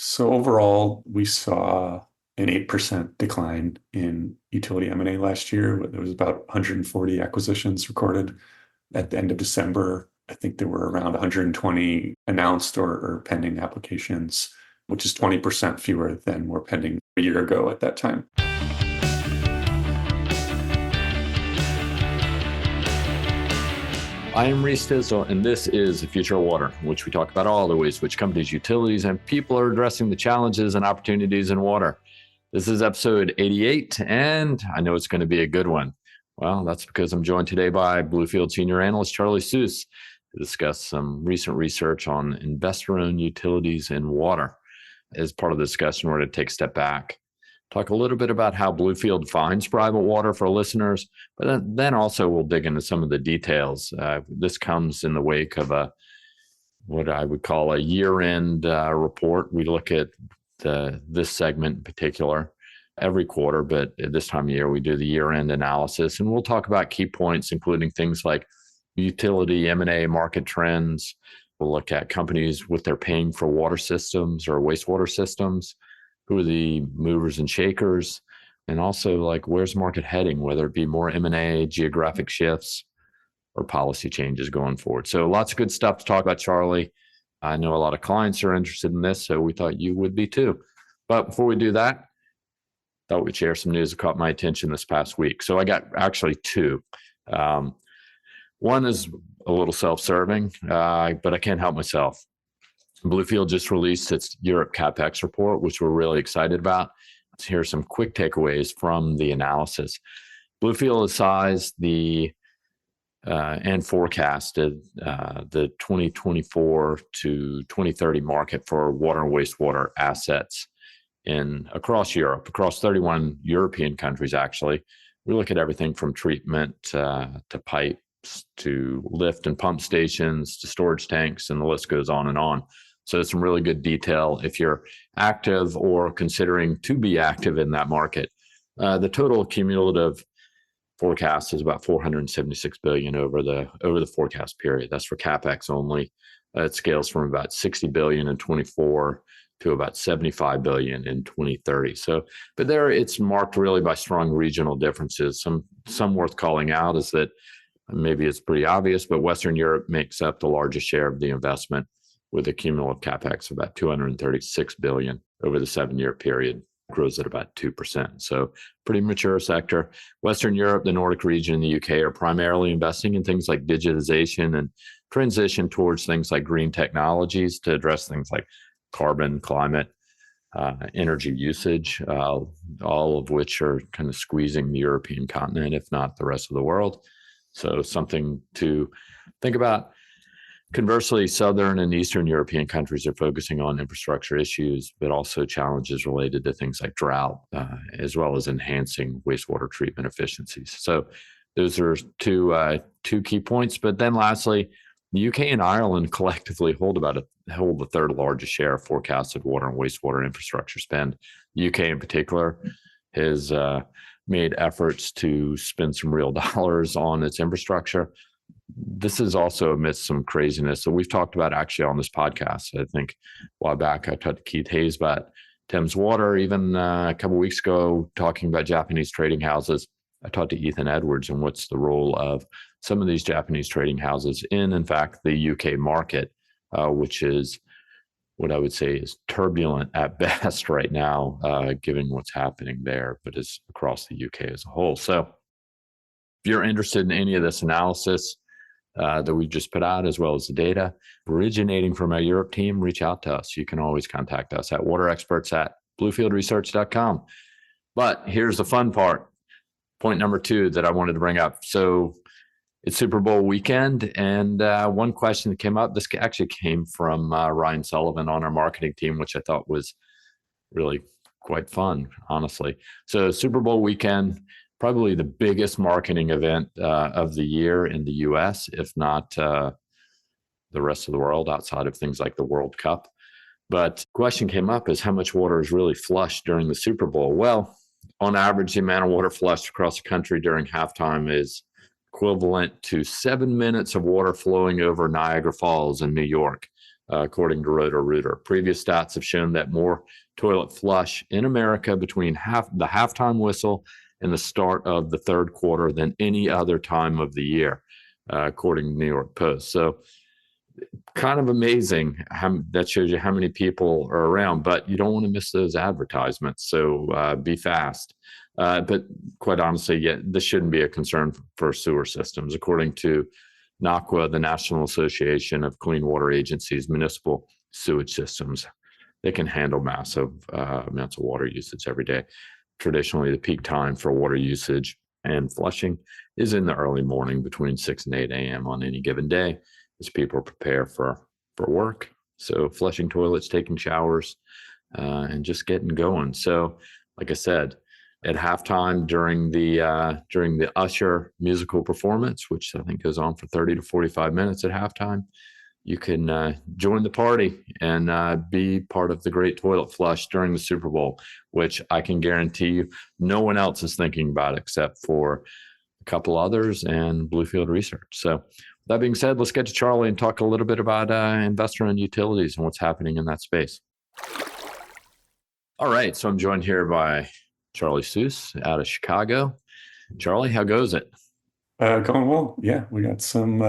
So overall, we saw an 8% decline in utility M&A last year. There was about 140 acquisitions recorded at the end of December. I think there were around 120 announced or pending applications, which is 20% fewer than were pending a year ago at that time. I am Reese Tisdale, and this is The Future of Water, in which we talk about all the ways which companies, utilities, and people are addressing the challenges and opportunities in water. This is episode 88, and I know it's going to be a good one. Well, that's because I'm joined today by Bluefield Senior Analyst Charlie Seuss to discuss some recent research on investor-owned utilities in water. As part of the discussion, we're going to take a step back, talk a little bit about how Bluefield defines private water for listeners, but then also we'll dig into some of the details. This comes in the wake of what I would call a year-end report. We look at this segment in particular every quarter, but at this time of year, we do the year-end analysis, and we'll talk about key points, including things like utility, M&A, market trends. We'll look at companies, what they're paying for water systems or wastewater systems, who are the movers and shakers, and also like where's the market heading, whether it be more M&A, geographic shifts, or policy changes going forward. So lots of good stuff to talk about, Charlie. I know a lot of clients are interested in this, so we thought you would be too. But before we do that, thought we'd share some news that caught my attention this past week. So I got actually two. One is a little self-serving, but I can't help myself. Bluefield just released its Europe CapEx report, which we're really excited about. Here are some quick takeaways from the analysis. Bluefield has sized and forecasted the 2024 to 2030 market for water and wastewater assets across Europe, across 31 European countries, actually. We look at everything from treatment to pipes to lift and pump stations to storage tanks, and the list goes on and on. So it's some really good detail if you're active or considering to be active in that market. The total cumulative forecast is about $476 billion over the forecast period. That's for CapEx only. It scales from about $60 billion in 24 to about $75 billion in 2030. So, but there it's marked really by strong regional differences. Some worth calling out is that maybe it's pretty obvious, but Western Europe makes up the largest share of the investment, with a cumulative CapEx of about $236 billion over the 7-year period, grows at about 2%. So pretty mature sector. Western Europe, the Nordic region, and the UK are primarily investing in things like digitization and transition towards things like green technologies to address things like carbon, climate, energy usage, all of which are kind of squeezing the European continent, if not the rest of the world. So something to think about. Conversely, Southern and Eastern European countries are focusing on infrastructure issues, but also challenges related to things like drought, as well as enhancing wastewater treatment efficiencies. So those are two key points. But then lastly, the UK and Ireland collectively hold the third largest share of forecasted water and wastewater infrastructure spend. The UK in particular has made efforts to spend some real dollars on its infrastructure. This is also amidst some craziness. So we've talked about actually on this podcast. I think a while back, I talked to Keith Hayes about Thames Water. Even a couple of weeks ago, talking about Japanese trading houses, I talked to Ethan Edwards and what's the role of some of these Japanese trading houses in fact, the UK market, which is what I would say is turbulent at best right now, given what's happening there, but is across the UK as a whole. So if you're interested in any of this analysis that we've just put out, as well as the data originating from our Europe team, reach out to us. You can always contact us at waterexperts@bluefieldresearch.com. But here's the fun part. Point number 2 that I wanted to bring up. So it's Super Bowl weekend, and one question that came up, this actually came from Ryan Sullivan on our marketing team, which I thought was really quite fun, honestly. So Super Bowl weekend, probably the biggest marketing event of the year in the US, if not the rest of the world outside of things like the World Cup. But the question came up is how much water is really flushed during the Super Bowl? Well, on average, the amount of water flushed across the country during halftime is equivalent to 7 minutes of water flowing over Niagara Falls in New York. according to Roto-Rooter. Previous stats have shown that more toilet flush in America between the halftime whistle and the start of the third quarter than any other time of the year, according to New York Post. So kind of amazing that shows you how many people are around, but you don't want to miss those advertisements. So be fast. But quite honestly, this shouldn't be a concern for sewer systems. According to NACWA, the National Association of Clean Water Agencies, municipal sewage systems, they can handle massive amounts of water usage every day. Traditionally, the peak time for water usage and flushing is in the early morning between 6 and 8 a.m. on any given day as people prepare for work. So flushing toilets, taking showers, and just getting going. So like I said, at halftime during the Usher musical performance, which I think goes on for 30 to 45 minutes at halftime, you can join the party and be part of the great toilet flush during the Super Bowl, which I can guarantee you no one else is thinking about except for a couple others and Bluefield Research. So that being said, let's get to Charlie and talk a little bit about investor-owned utilities and what's happening in that space. All right, so I'm joined here by Charlie Seuss out of Chicago. Charlie, how goes it? Going well. Yeah, we got some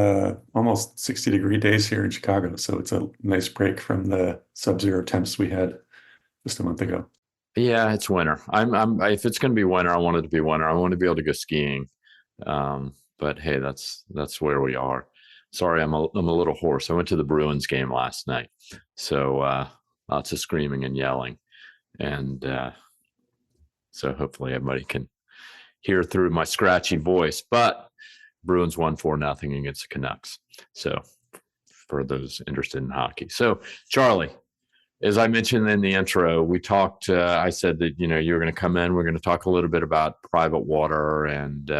almost 60-degree days here in Chicago, so it's a nice break from the sub-zero temps we had just a month ago. Yeah, it's winter. If it's going to be winter, I want it to be winter. I want to be able to go skiing. But hey, that's where we are. Sorry, I'm a little hoarse. I went to the Bruins game last night, so lots of screaming and yelling, and so hopefully everybody can hear through my scratchy voice. But Bruins won 4-0 against the Canucks. So for those interested in hockey. So Charlie, as I mentioned in the intro, we talked, I said that, you were going to come in, we're going to talk a little bit about private water. And,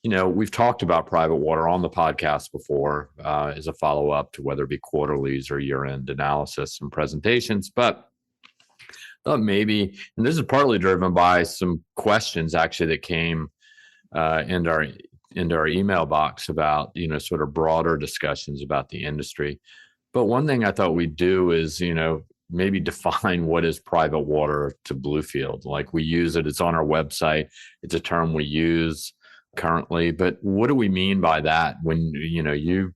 we've talked about private water on the podcast before as a follow-up to whether it be quarterlies or year-end analysis and presentations. But maybe, and this is partly driven by some questions actually that came into our email box about, sort of broader discussions about the industry. But one thing I thought we'd do is, maybe define what is private water to Bluefield. Like we use it, it's on our website. It's a term we use currently, but what do we mean by that when, you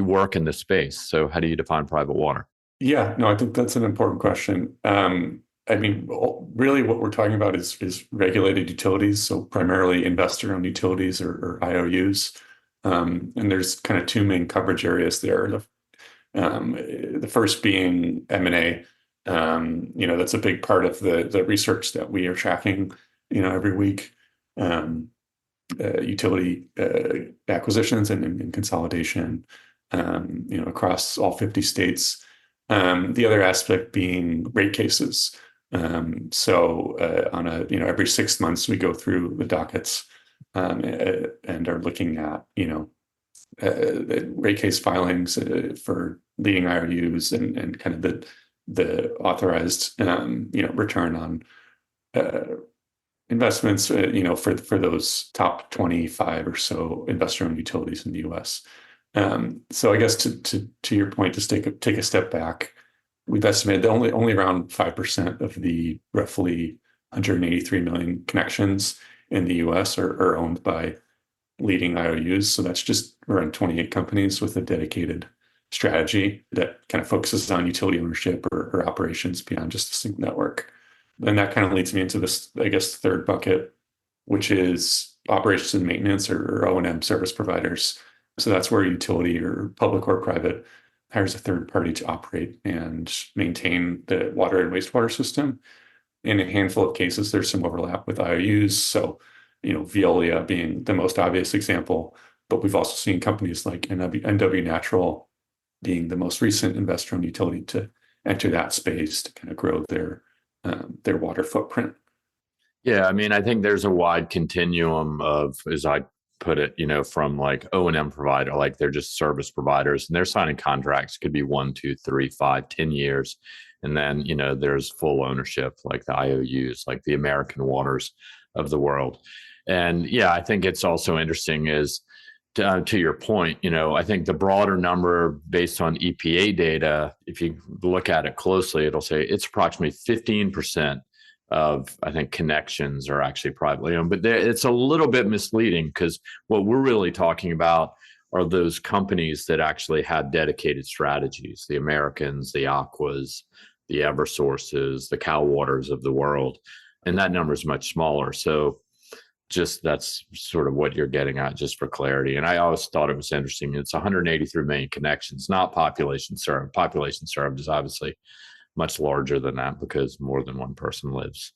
work in this space? So how do you define private water? Yeah, no, I think that's an important question. Really what we're talking about is regulated utilities, so primarily investor-owned utilities or IOUs. And there's kind of two main coverage areas there. The first being M&A. That's a big part of the research that we are tracking, every week. Utility acquisitions and consolidation, across all 50 states. The other aspect being rate cases. So on every 6 months we go through the dockets and are looking at rate case filings for leading IOUs and kind of the authorized return on investments for those top 25 or so investor-owned utilities in the U.S. So I guess to your point, just take a step back, we've estimated that only around 5% of the roughly 183 million connections in the U.S. are owned by leading IOUs. So that's just around 28 companies with a dedicated strategy that kind of focuses on utility ownership or operations beyond just a single network. And that kind of leads me into this, I guess, third bucket, which is operations and maintenance or O&M service providers. So that's where a utility or public or private hires a third party to operate and maintain the water and wastewater system. In a handful of cases, there's some overlap with IOUs. So, Veolia being the most obvious example, but we've also seen companies like NW Natural being the most recent investor-owned utility to enter that space to kind of grow their water footprint. Yeah, I think there's a wide continuum of, as I put it, from like O&M provider, like they're just service providers and they're signing contracts, could be 1, 2, 3, 5, 10 years. And then, there's full ownership, like the IOUs, like the American Waters of the world. And yeah, I think it's also interesting is, to your point, I think the broader number based on EPA data, if you look at it closely, it'll say it's approximately 15% of, I think, connections are actually privately owned. But it's a little bit misleading because what we're really talking about are those companies that actually have dedicated strategies, the Americans, the Aquas, the Eversources, the Cal Waters of the world. And that number is much smaller. So just that's sort of what you're getting at, just for clarity. And I always thought it was interesting. It's 183 million connections, not population served. Population served is obviously much larger than that because more than one person lives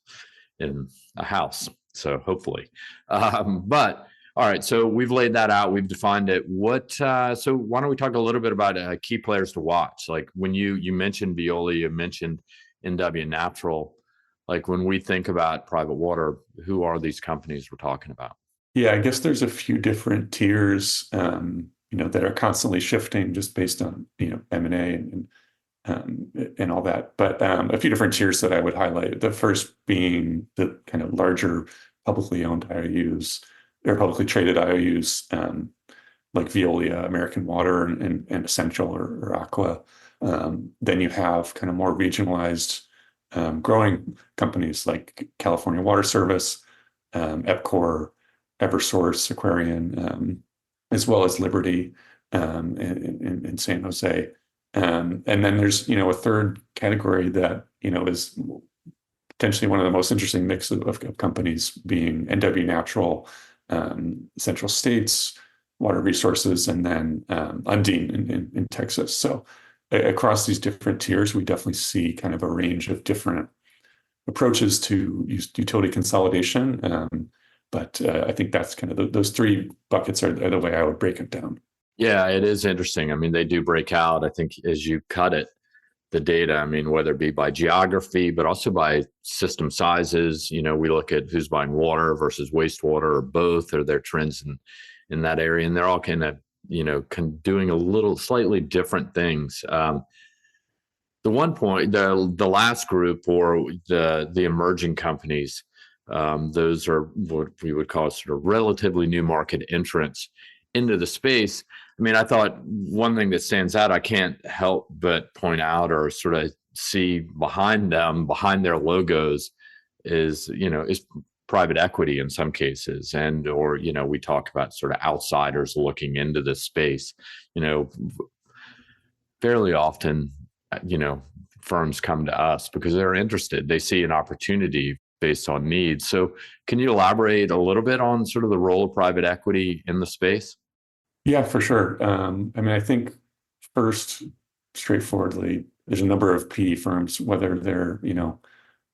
in a house. So hopefully, but all right. So we've laid that out. We've defined it. So why don't we talk a little bit about key players to watch? Like when you mentioned Veolia, you mentioned NW Natural. Like when we think about private water, who are these companies we're talking about? Yeah, I guess there's a few different tiers, that are constantly shifting just based on, M&A and all that. But a few different tiers that I would highlight. The first being the kind of larger publicly owned IOUs or publicly traded IOUs, like Veolia, American Water, and Essential or Aqua. Then you have kind of more regionalized, growing companies like California Water Service, EPCOR, Eversource, Aquarian, as well as Liberty, in San Jose. And then there's, a third category that, is potentially one of the most interesting mix of companies being NW Natural, Central States, Water Resources, and then Undine in Texas. So across these different tiers, we definitely see kind of a range of different approaches to utility consolidation. But I think that's kind of those three buckets are the way I would break it down. Yeah, it is interesting. I mean, they do break out, I think, as you cut it, the data. I mean, whether it be by geography, but also by system sizes. We look at who's buying water versus wastewater or both, or their trends in that area. And they're all kind of, doing a little slightly different things. The one point, the last group, or the emerging companies, those are what we would call sort of relatively new market entrants into the space. I mean, I thought one thing that stands out, I can't help but point out or sort of see behind them, behind their logos, is private equity in some cases, or we talk about sort of outsiders looking into this space. Fairly often, firms come to us because they're interested. They see an opportunity based on needs. So can you elaborate a little bit on sort of the role of private equity in the space? Yeah, for sure. I mean, I think first, straightforwardly, there's a number of PE firms, whether they're,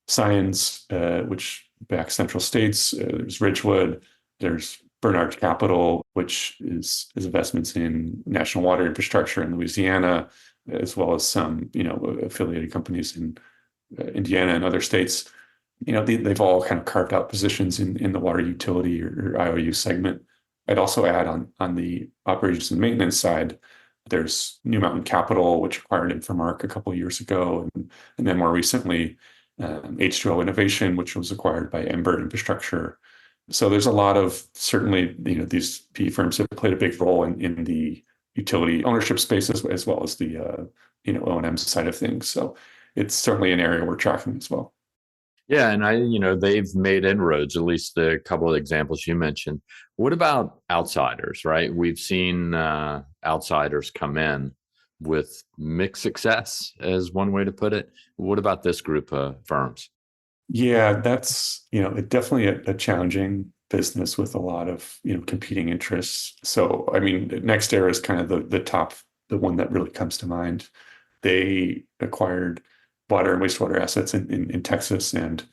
Science, which backs Central States, there's Ridgewood, there's Bernard Capital, which is investments in national water infrastructure in Louisiana, as well as some, affiliated companies in Indiana and other states. They've all kind of carved out positions in the water utility or IOU segment. I'd also add on the operations and maintenance side, there's New Mountain Capital, which acquired Infomark a couple of years ago, and then more recently, H2O Innovation, which was acquired by Ember Infrastructure. So there's a lot of, certainly, these PE firms have played a big role in the utility ownership space as well as the O&M side of things. So it's certainly an area we're tracking as well. Yeah, and they've made inroads, at least the couple of examples you mentioned. What about outsiders, right? We've seen outsiders come in with mixed success, as one way to put it. What about this group of firms? Yeah, that's, definitely a challenging business with a lot of, competing interests. So, I mean, NextEra is kind of the top, the one that really comes to mind. They acquired water and wastewater assets in Texas and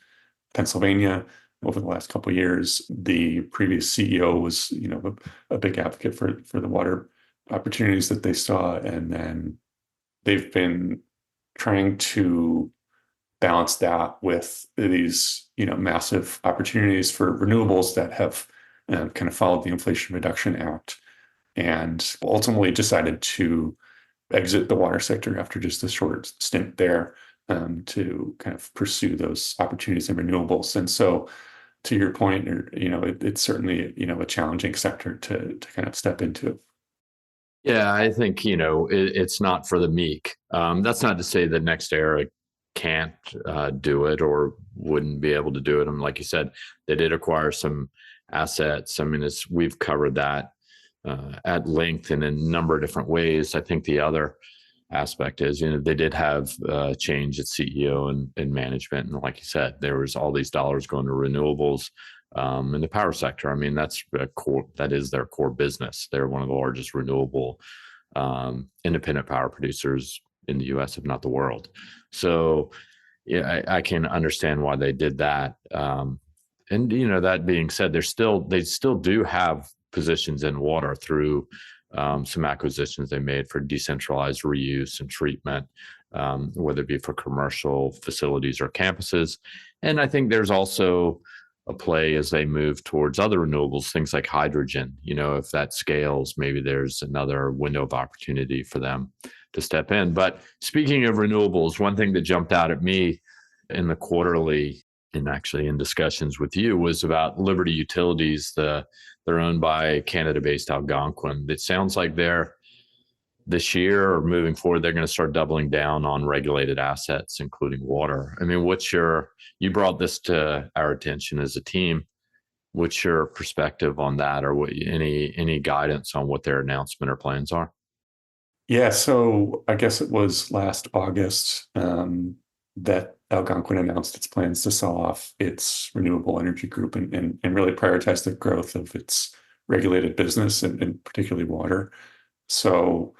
Pennsylvania over the last couple of years. The previous CEO was, a big advocate for the water opportunities that they saw, and then they've been trying to balance that with these, massive opportunities for renewables that have kind of followed the Inflation Reduction Act, and ultimately decided to exit the water sector after just a short stint there, to kind of pursue those opportunities in renewables. And so to your point, or it's certainly a challenging sector to kind of step into. Yeah, I think it's not for the meek. That's not to say that NextEra can't do it or wouldn't be able to do it. And like you said, they did acquire some assets. I mean, we've covered that at length and in a number of different ways. I think the other aspect is, they did have change at CEO and management, and like you said, there was all these dollars going to renewables. In the power sector, I mean, that is their core business. They're one of the largest renewable independent power producers in the U.S., if not the world. So, yeah, I can understand why they did that. And that being said, they still do have positions in water through some acquisitions they made for decentralized reuse and treatment, whether it be for commercial facilities or campuses. And I think there's also a play as they move towards other renewables, things like hydrogen. If that scales, maybe there's another window of opportunity for them to step in. But speaking of renewables, one thing that jumped out at me in the quarterly and actually in discussions with you was about Liberty Utilities. They're owned by Canada-based Algonquin. It sounds like this year or moving forward, they're going to start doubling down on regulated assets, including water. I mean, you brought this to our attention as a team. What's your perspective on that, or any guidance on what their announcement or plans are? Yeah, so I guess it was last August that Algonquin announced its plans to sell off its renewable energy group and really prioritize the growth of its regulated business and particularly water. So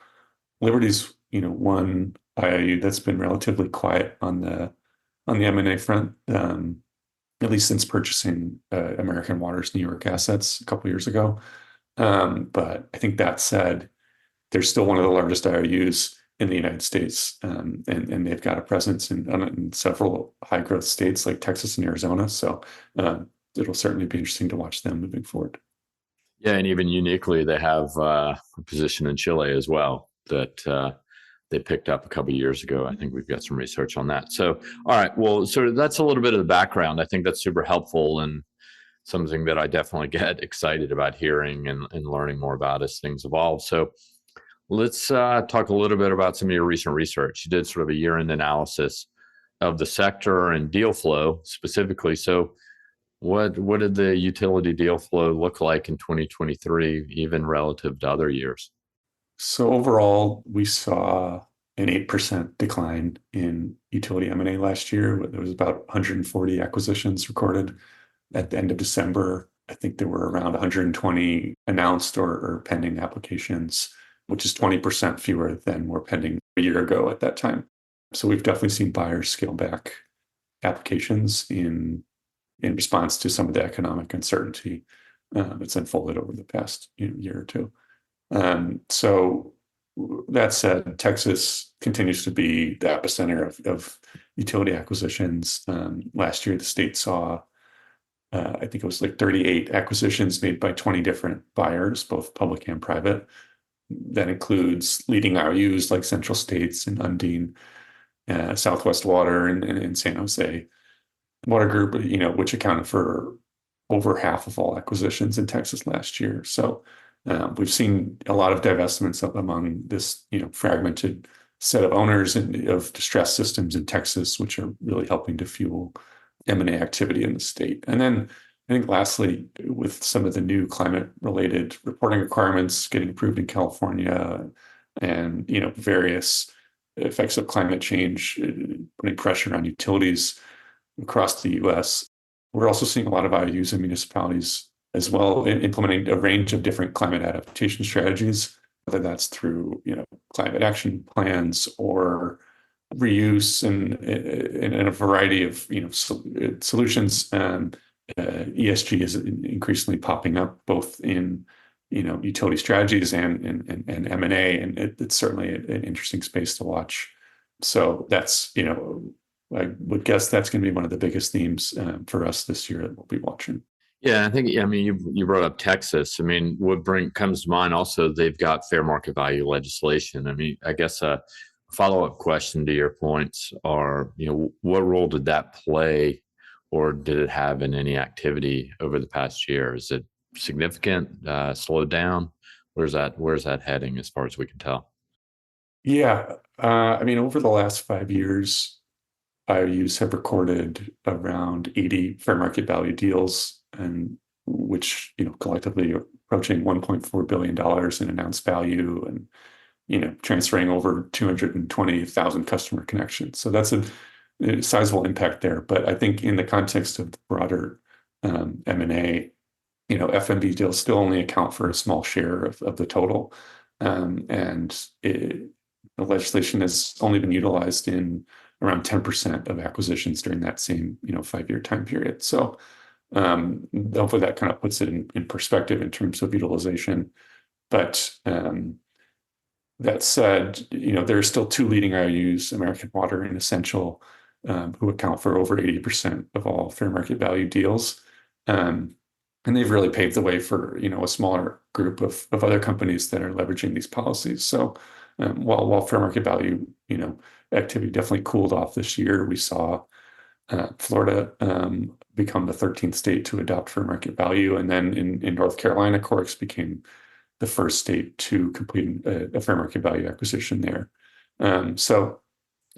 Liberty's, one IOU that's been relatively quiet on the M&A front, at least since purchasing American Water's New York assets a couple years ago. But I think that said, they're still one of the largest IOUs in the United States, and they've got a presence in several high growth states like Texas and Arizona. So it'll certainly be interesting to watch them moving forward. Yeah, and even uniquely, they have a position in Chile as well that they picked up a couple of years ago. I think we've got some research on that. So, all right, well, so that's a little bit of the background. I think that's super helpful and something that I definitely get excited about hearing and learning more about as things evolve. So let's talk a little bit about some of your recent research. You did sort of a year-end analysis of the sector and deal flow specifically. So what did the utility deal flow look like in 2023, even relative to other years? So overall, we saw an 8% decline in utility M&A last year. There was about 140 acquisitions recorded at the end of December. I think there were around 120 announced or pending applications, which is 20% fewer than were pending a year ago at that time. So we've definitely seen buyers scale back applications in response to some of the economic uncertainty that's unfolded over the past year or two. So that said, Texas continues to be the epicenter of utility acquisitions. Last year, the state saw, I think it was like 38 acquisitions made by 20 different buyers, both public and private. That includes leading IOUs like Central States and Undine, Southwest Water and San Jose Water Group, which accounted for over half of all acquisitions in Texas last year. So we've seen a lot of divestments among this, fragmented set of owners and of distressed systems in Texas, which are really helping to fuel M&A activity in the state. And then I think lastly, with some of the new climate-related reporting requirements getting approved in California and, various effects of climate change putting pressure on utilities across the U.S., we're also seeing a lot of IOUs and municipalities as well implementing a range of different climate adaptation strategies, whether that's through, climate action plans or reuse and a variety of, solutions. ESG is increasingly popping up both in, utility strategies and M&A, and it's certainly an interesting space to watch. So that's, I would guess that's going to be one of the biggest themes for us this year that we'll be watching. Yeah, I think, you brought up Texas. I mean, what comes to mind also, they've got fair market value legislation. I mean, I guess a follow-up question to your points are, what role did that play or did it have in any activity over the past year? Is it significant, slowed down? Where's that heading as far as we can tell? Yeah. I mean, over the last 5 years, IOUs have recorded around 80 fair market value deals, and which, collectively approaching $1.4 billion in announced value and, transferring over 220,000 customer connections. So that's a sizable impact there. But I think in the context of the broader M&A, FMV deals still only account for a small share of the total. The legislation has only been utilized in around 10% of acquisitions during that same, 5-year time period. So hopefully that kind of puts it in perspective in terms of utilization. But that said, there are still two leading IOUs, American Water and Essential, who account for over 80% of all fair market value deals. And they've really paved the way for, a smaller group of other companies that are leveraging these policies. So while fair market value, activity definitely cooled off this year, we saw Florida become the 13th state to adopt fair market value. And then in North Carolina, Corix became the first state to complete a fair market value acquisition there. So,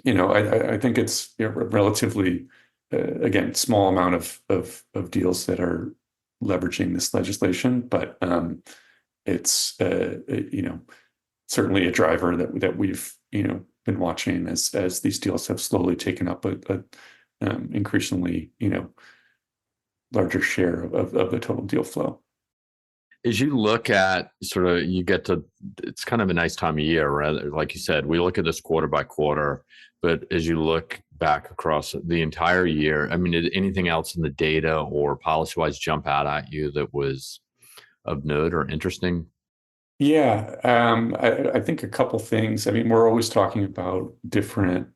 I think it's a relatively, again, small amount of deals that are leveraging this legislation, but it's certainly a driver that we've been watching as these deals have slowly taken up a increasingly larger share of the total deal flow. As you look at it's kind of a nice time of year, right? Like you said, we look at this quarter by quarter, but as you look back across the entire year, I mean, did anything else in the data or policy-wise jump out at you that was of note or interesting? Yeah, I think a couple things. I mean, we're always talking about different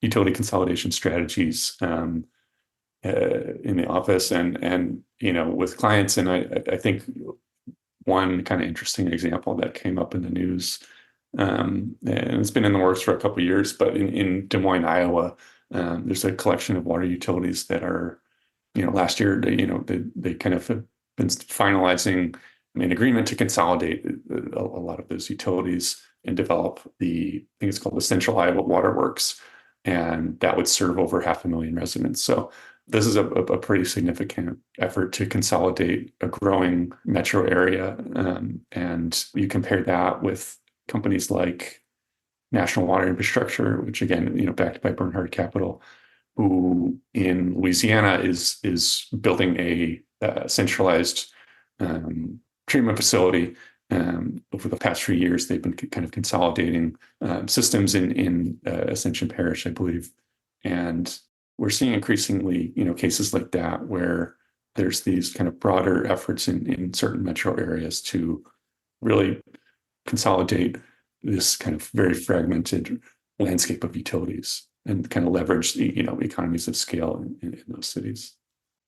utility consolidation strategies in the office and with clients. And I think one kind of interesting example that came up in the news, and it's been in the works for a couple of years, but in Des Moines, Iowa, there's a collection of water utilities that are, last year they kind of have been finalizing an agreement to consolidate a lot of those utilities and develop I think it's called the Central Iowa Water Works, and that would serve over 500,000 residents. So this is a pretty significant effort to consolidate a growing metro area. And you compare that with companies like National Water Infrastructure, which again, backed by Bernhard Capital, who in Louisiana is building a centralized treatment facility. Over the past few years, they've been kind of consolidating systems in Ascension Parish, I believe. And we're seeing increasingly, cases like that where there's these kind of broader efforts in certain metro areas to really consolidate this kind of very fragmented landscape of utilities and kind of leverage the, economies of scale in those cities.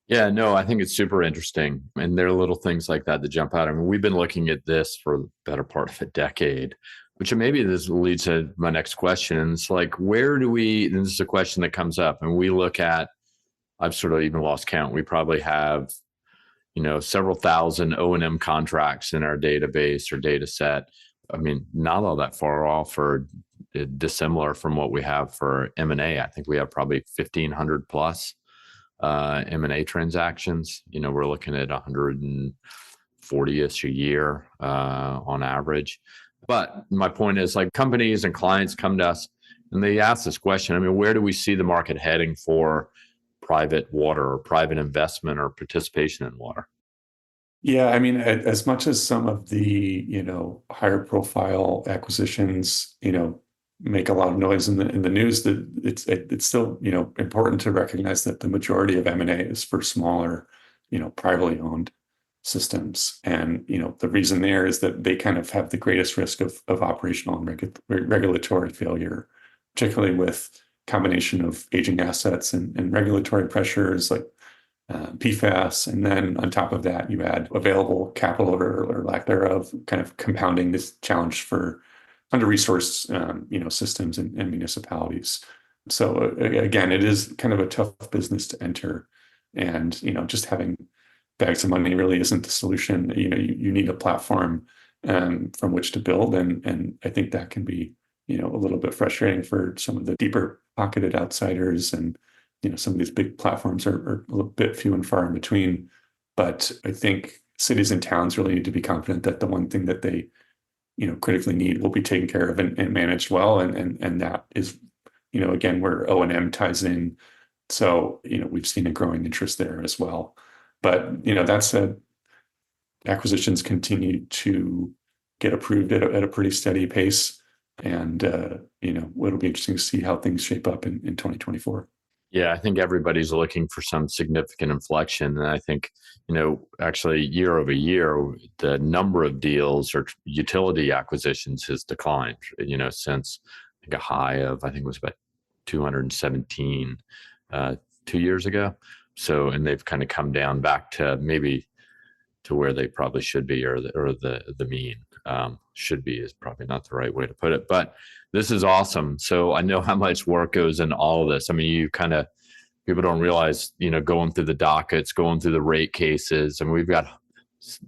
Yeah, no, I think it's super interesting. And there are little things like that jump out. I mean, we've been looking at this for the better part of a decade, which maybe this leads to my next question. It's like, and this is a question that comes up, and we look at, I've sort of even lost count. We probably have, several thousand O&M contracts in our database or data set. I mean, not all that far off or dissimilar from what we have for M&A. I think we have probably 1,500 plus M&A transactions. We're looking at 140-ish a year on average. But my point is, like, companies and clients come to us and they ask this question. I mean, where do we see the market heading for private water or private investment or participation in water? Yeah, I mean, as much as some of the, higher profile acquisitions, make a lot of noise in the news, that it's still, important to recognize that the majority of M&A is for smaller, privately owned systems. And, the reason there is that they kind of have the greatest risk of operational and regulatory failure, particularly with combination of aging assets and regulatory pressures like PFAS. And then on top of that, you add available capital or lack thereof, kind of compounding this challenge for under-resourced, systems and municipalities. So again, it is kind of a tough business to enter, and just having bags of money really isn't the solution. You need a platform from which to build, and I think that can be a little bit frustrating for some of the deeper pocketed outsiders, and some of these big platforms are a little bit few and far in between. But I think cities and towns really need to be confident that the one thing that they critically need will be taken care of and managed well, and that is again where O&M ties in. So we've seen a growing interest there as well. But that said, acquisitions continue to get approved at a pretty steady pace, and it'll be interesting to see how things shape up in 2024. Yeah, I think everybody's looking for some significant inflection. And I think, actually year over year, the number of deals or utility acquisitions has declined, since I think a high of, I think it was about 217 2 years ago. So, and they've kind of come down back to maybe to where they probably should be, or the mean. Should be is probably not the right way to put it, but this is awesome. So I know how much work goes in all of this. I mean, people don't realize, going through the dockets, going through the rate cases, and we've got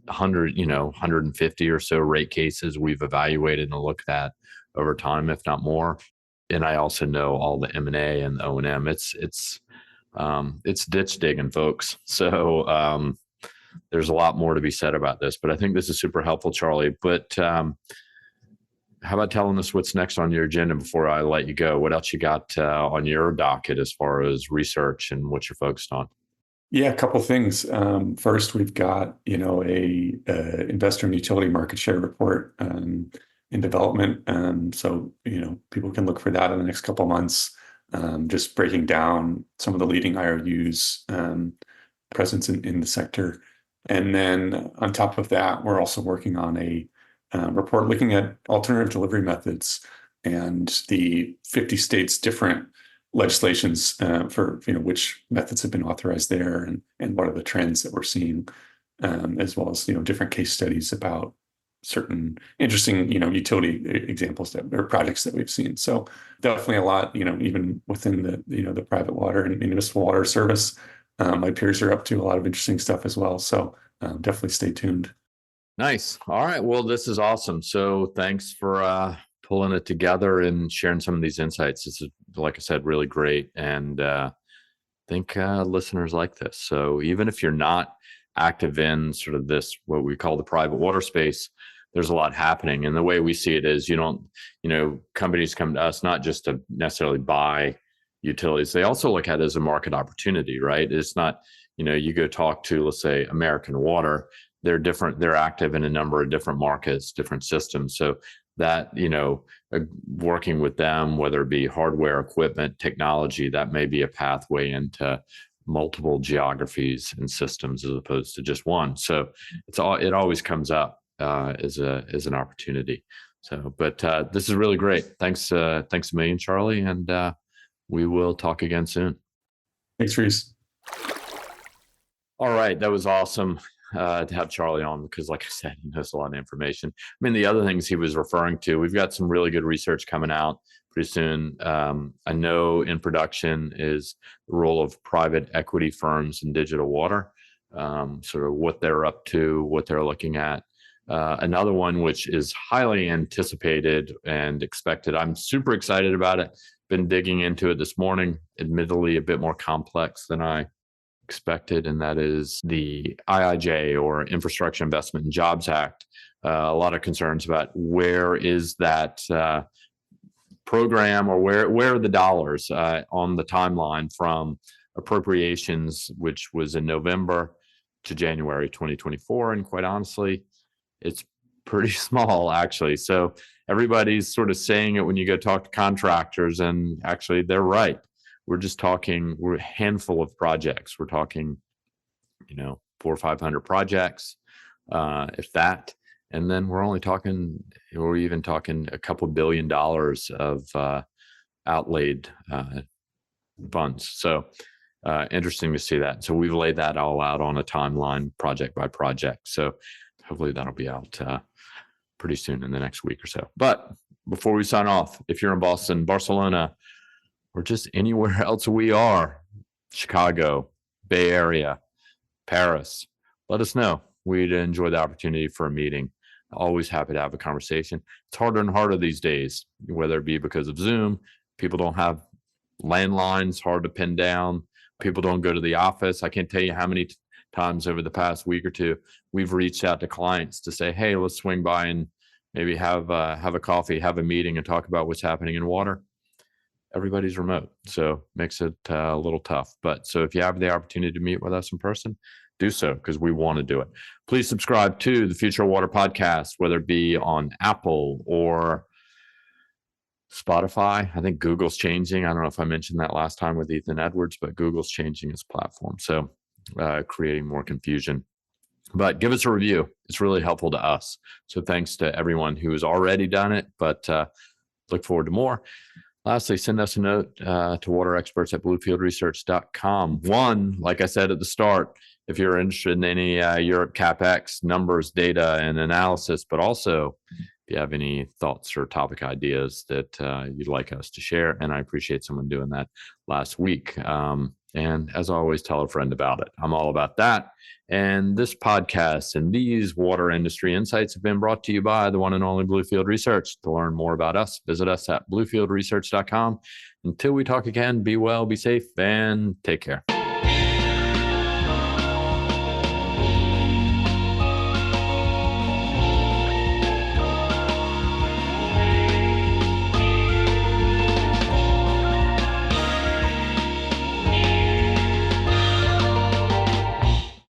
150 or so rate cases we've evaluated and looked at over time, if not more. And I also know all the M&A and the O&M. It's ditch digging, folks. So there's a lot more to be said about this, but I think this is super helpful, Charlie. But how about telling us what's next on your agenda before I let you go? What else you got on your docket as far as research and what you're focused on? Yeah, a couple of things. First, we've got a investor and utility market share report in development. So people can look for that in the next couple of months. Just breaking down some of the leading IOUs presence in the sector. And then on top of that, we're also working on a report looking at alternative delivery methods and the 50 states different legislations for which methods have been authorized there, and what are the trends that we're seeing, as well as different case studies about certain interesting utility examples or projects that we've seen. So definitely a lot, even within the private water and municipal water service. My peers are up to a lot of interesting stuff as well. So definitely stay tuned. Nice. All right. Well, this is awesome. So thanks for pulling it together and sharing some of these insights. This is, like I said, really great. And I think listeners like this. So even if you're not active in sort of this, what we call the private water space, there's a lot happening. And the way we see it is companies come to us not just to necessarily buy utilities. They also look at it as a market opportunity, right? It's not, you go talk to, let's say, American Water, they're active in a number of different markets, different systems. So that, working with them, whether it be hardware, equipment, technology, that may be a pathway into multiple geographies and systems as opposed to just one. So it always comes up as an opportunity. So, but this is really great. Thanks a million, Charlie. And we will talk again soon. Thanks, Reese. All right. That was awesome to have Charlie on because, like I said, he knows a lot of information. I mean, the other things he was referring to, we've got some really good research coming out pretty soon. I know in production is the role of private equity firms in digital water, sort of what they're up to, what they're looking at. Another one, which is highly anticipated and expected. I'm super excited about it. Been digging into it this morning, admittedly a bit more complex than I expected, and that is the IIJ, or Infrastructure Investment and Jobs Act. A lot of concerns about where is that program, or where are the dollars on the timeline from appropriations, which was in November, to January 2024. And quite honestly, it's pretty small, actually. So everybody's sort of saying it when you go talk to contractors, and actually they're right. We're a handful of projects. We're talking, 400 or 500 projects, if that. And then we're even talking a couple $1 billion of outlaid funds. So interesting to see that. So we've laid that all out on a timeline, project by project. So hopefully that'll be out pretty soon in the next week or so. But before we sign off, if you're in Boston, Barcelona, or just anywhere else we are, Chicago, Bay Area, Paris, let us know. We'd enjoy the opportunity for a meeting. Always happy to have a conversation. It's harder and harder these days, whether it be because of Zoom, people don't have landlines, hard to pin down. People don't go to the office. I can't tell you how many times over the past week or two, we've reached out to clients to say, hey, let's swing by and maybe have a coffee, have a meeting and talk about what's happening in water. Everybody's remote, so makes it a little tough. But so if you have the opportunity to meet with us in person, do so, because we want to do it. Please subscribe to the Future of Water podcast, whether it be on Apple or Spotify. I think Google's changing. I don't know if I mentioned that last time with Ethan Edwards, but Google's changing its platform. So creating more confusion. But give us a review. It's really helpful to us. So thanks to everyone who has already done it, but look forward to more. Lastly, send us a note to waterexperts@bluefieldresearch.com. One, like I said at the start, if you're interested in any Europe CapEx numbers, data, and analysis, but also if you have any thoughts or topic ideas that you'd like us to share. And I appreciate someone doing that last week. And as always, tell a friend about it. I'm all about that. And this podcast and these water industry insights have been brought to you by the one and only Bluefield Research. To learn more about us, visit us at bluefieldresearch.com. Until we talk again, be well, be safe, and take care.